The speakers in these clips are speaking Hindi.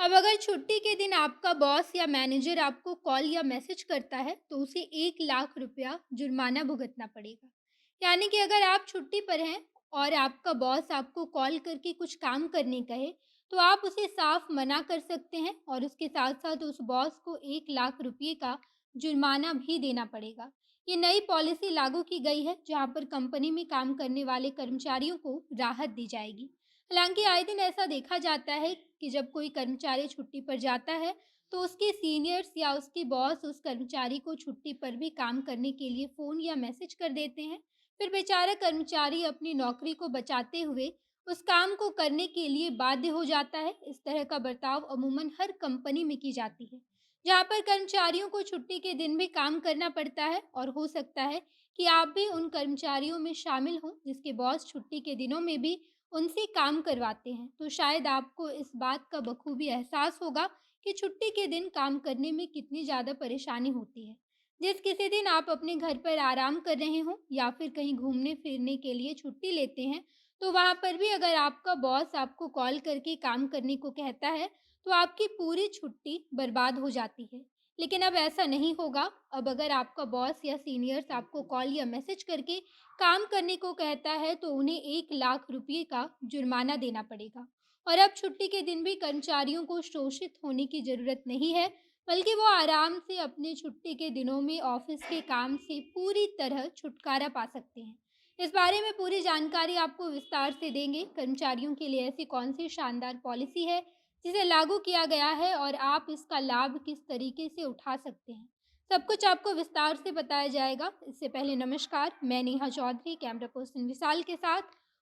अब अगर छुट्टी के दिन आपका बॉस या मैनेजर आपको कॉल या मैसेज करता है, तो उसे 1 लाख रुपया जुर्माना भुगतना पड़ेगा। यानी कि अगर आप छुट्टी पर हैं और आपका बॉस आपको कॉल करके कुछ काम करने कहे, तो आप उसे साफ मना कर सकते हैं और उसके साथ-साथ उस बॉस को 1 लाख रुपये का जुर्माना भी देना पड़ेगा। ये नई पॉलिसी लागू की गई है, जहाँ पर कंपनी में काम करने वाले कर्मचारियों को राहत दी जाएगी। हालाँकि आए दिन ऐसा देखा जाता है कि जब कोई कर्मचारी छुट्टी पर जाता है, तो उसके सीनियर्स या उसके बॉस उस कर्मचारी को छुट्टी पर भी काम करने के लिए फ़ोन या मैसेज कर देते हैं। फिर बेचारा कर्मचारी अपनी नौकरी को बचाते हुए उस काम को करने के लिए बाध्य हो जाता है। इस तरह का बर्ताव अमूमन हर कंपनी में की जाती है, जहाँ पर कर्मचारियों को छुट्टी के दिन भी काम करना पड़ता है और हो सकता है कि आप भी उन कर्मचारियों में शामिल हों, जिसके बॉस छुट्टी के दिनों में भी उनसे काम करवाते हैं। तो शायद आपको इस बात का बखूबी एहसास होगा कि छुट्टी के दिन काम करने में कितनी ज़्यादा परेशानी होती है। जिस किसी दिन आप अपने घर पर आराम कर रहे हों या फिर कहीं घूमने-फिरने के लिए छुट्टी लेते हैं, तो वहाँ पर भी अगर आपका बॉस आपको कॉल करके काम करने को कहता है, तो आपकी पूरी छुट्टी बर्बाद हो जाती है। लेकिन अब ऐसा नहीं होगा। अब अगर आपका बॉस या सीनियर्स आपको कॉल या मैसेज करके काम करने को कहता है, तो उन्हें 1 लाख रुपये का जुर्माना देना पड़ेगा। और अब छुट्टी के दिन भी कर्मचारियों को शोषित होने की ज़रूरत नहीं है, बल्कि वो आराम से अपने छुट्टी के दिनों में ऑफ़िस के काम से पूरी तरह छुटकारा पा सकते हैं। इस बारे में पूरी जानकारी आपको विस्तार से देंगे। कर्मचारियों के लिए ऐसी कौन-सी शानदार पॉलिसी है, जिसे लागू किया गया है और आप इसका लाभ किस तरीके से उठा सकते हैं। सब कुछ आपको विस्तार से बताया जाएगा। इससे पहले नमस्कार, मैं नेहा चौधरी कैमरा पर्सन विशाल के साथ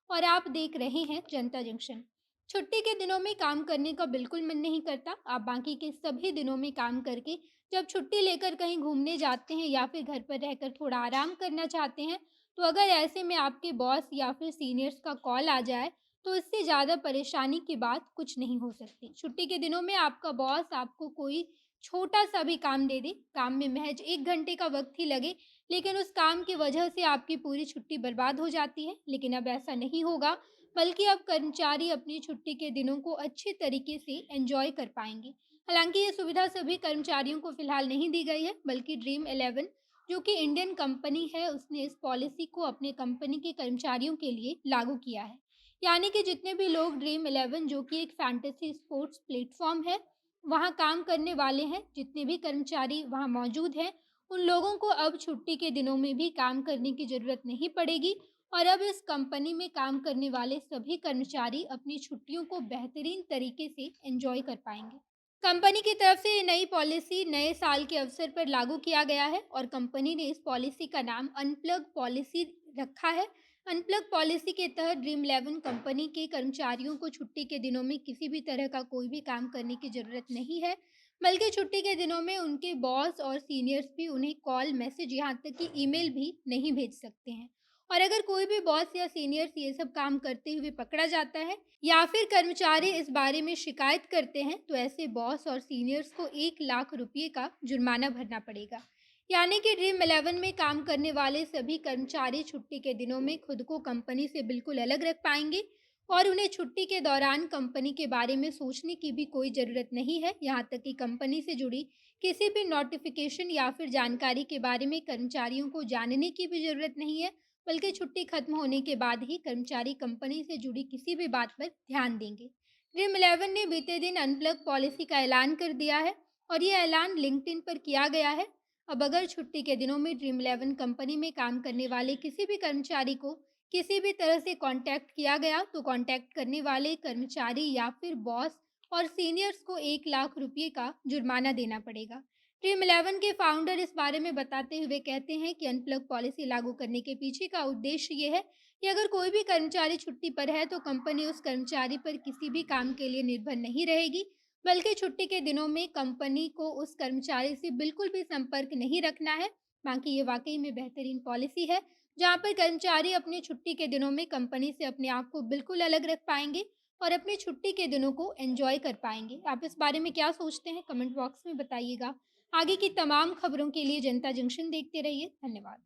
और आप देख रहे हैं जनता जंक्शन। छुट्टी के दिनों में काम करने का बिल्कुल मन नहीं करता। आप बाकी के सभी दिनों में काम करके जब छुट्टी लेकर कहीं घूमने जाते हैं या फिर घर पर रहकर थोड़ा आराम करना चाहते हैं, तो अगर ऐसे में आपके बॉस या फिर सीनियर्स का कॉल आ जाए, तो इससे ज़्यादा परेशानी की बात कुछ नहीं हो सकती। छुट्टी के दिनों में आपका बॉस आपको कोई छोटा-सा भी काम दे दे, काम में महज़ 1 घंटे का वक़्त ही लगे, लेकिन उस काम की वजह से आपकी पूरी छुट्टी बर्बाद हो जाती है। लेकिन अब ऐसा नहीं होगा, बल्कि अब कर्मचारी अपनी छुट्टी के दिनों को अच्छे तरीके से एन्जॉय कर पाएँगे। हालाँकि ये सुविधा सभी कर्मचारियों को फ़िलहाल नहीं दी गई है, बल्कि ड्रीम 11 जो कि इंडियन कंपनी है, उसने इस पॉलिसी को अपने कंपनी के कर्मचारियों के लिए लागू किया है। यानी कि जितने भी लोग ड्रीम 11 जो कि एक फैंटेसी स्पोर्ट्स प्लेटफ़ॉर्म है, वहाँ काम करने वाले हैं, जितने भी कर्मचारी वहाँ मौजूद हैं, उन लोगों को अब छुट्टी के दिनों में भी काम करने की ज़रूरत नहीं पड़ेगी और अब इस कंपनी में काम करने वाले सभी कर्मचारी अपनी छुट्टियों को बेहतरीन तरीके से एन्जॉय कर पाएँगे। कंपनी की तरफ से ये नई पॉलिसी नए साल के अवसर पर लागू किया गया है और कंपनी ने इस पॉलिसी का नाम अनप्लग पॉलिसी रखा है। अनप्लग पॉलिसी के तहत ड्रीम 11 कंपनी के कर्मचारियों को छुट्टी के दिनों में किसी भी तरह का कोई भी काम करने की ज़रूरत नहीं है, बल्कि छुट्टी के दिनों में उनके बॉस और सीनियर्स भी उन्हें कॉल, मैसेज यहाँ तक कि ईमेल भी नहीं भेज सकते हैं। और अगर कोई भी बॉस या सीनियर्स ये सब काम करते हुए पकड़ा जाता है या फिर कर्मचारी इस बारे में शिकायत करते हैं, तो ऐसे बॉस और सीनियर्स को 1 लाख रुपये का जुर्माना भरना पड़ेगा। यानी कि ड्रीम 11 में काम करने वाले सभी कर्मचारी छुट्टी के दिनों में खुद को कंपनी से बिल्कुल अलग रख पाएंगे और उन्हें छुट्टी के दौरान कंपनी के बारे में सोचने की भी कोई ज़रूरत नहीं है। यहाँ तक कि कंपनी से जुड़ी किसी भी नोटिफिकेशन या फिर जानकारी के बारे में कर्मचारियों को जानने की भी ज़रूरत नहीं है, बल्कि छुट्टी खत्म होने के बाद ही कर्मचारी कंपनी से जुड़ी किसी भी बात पर ध्यान देंगे। ड्रीम 11 ने बीते दिन अनप्लग पॉलिसी का ऐलान कर दिया है और ये ऐलान लिंक्डइन पर किया गया है। अब अगर छुट्टी के दिनों में ड्रीम 11 कंपनी में काम करने वाले किसी भी कर्मचारी को किसी भी तरह से कांटेक्ट किया गया, तो कांटेक्ट करने वाले कर्मचारी या फिर बॉस और सीनियर्स को 1 लाख रुपये का जुर्माना देना पड़ेगा। ड्रीम 11 के फाउंडर इस बारे में बताते हुए कहते हैं कि अनप्लग पॉलिसी लागू करने के पीछे का उद्देश्य ये है कि अगर कोई भी कर्मचारी छुट्टी पर है, तो कंपनी उस कर्मचारी पर किसी भी काम के लिए निर्भर नहीं रहेगी, बल्कि छुट्टी के दिनों में कंपनी को उस कर्मचारी से बिल्कुल भी संपर्क नहीं रखना है। बाकी ये वाकई में बेहतरीन पॉलिसी है, जहाँ पर कर्मचारी अपनी छुट्टी के दिनों में कंपनी से अपने आप को बिल्कुल अलग रख पाएंगे और अपनी छुट्टी के दिनों को एंजॉय कर पाएंगे। आप इस बारे में क्या सोचते हैं? कमेंट बॉक्स में बताइएगा। आगे की तमाम खबरों के लिए जनता जंक्शन देखते रहिए। धन्यवाद।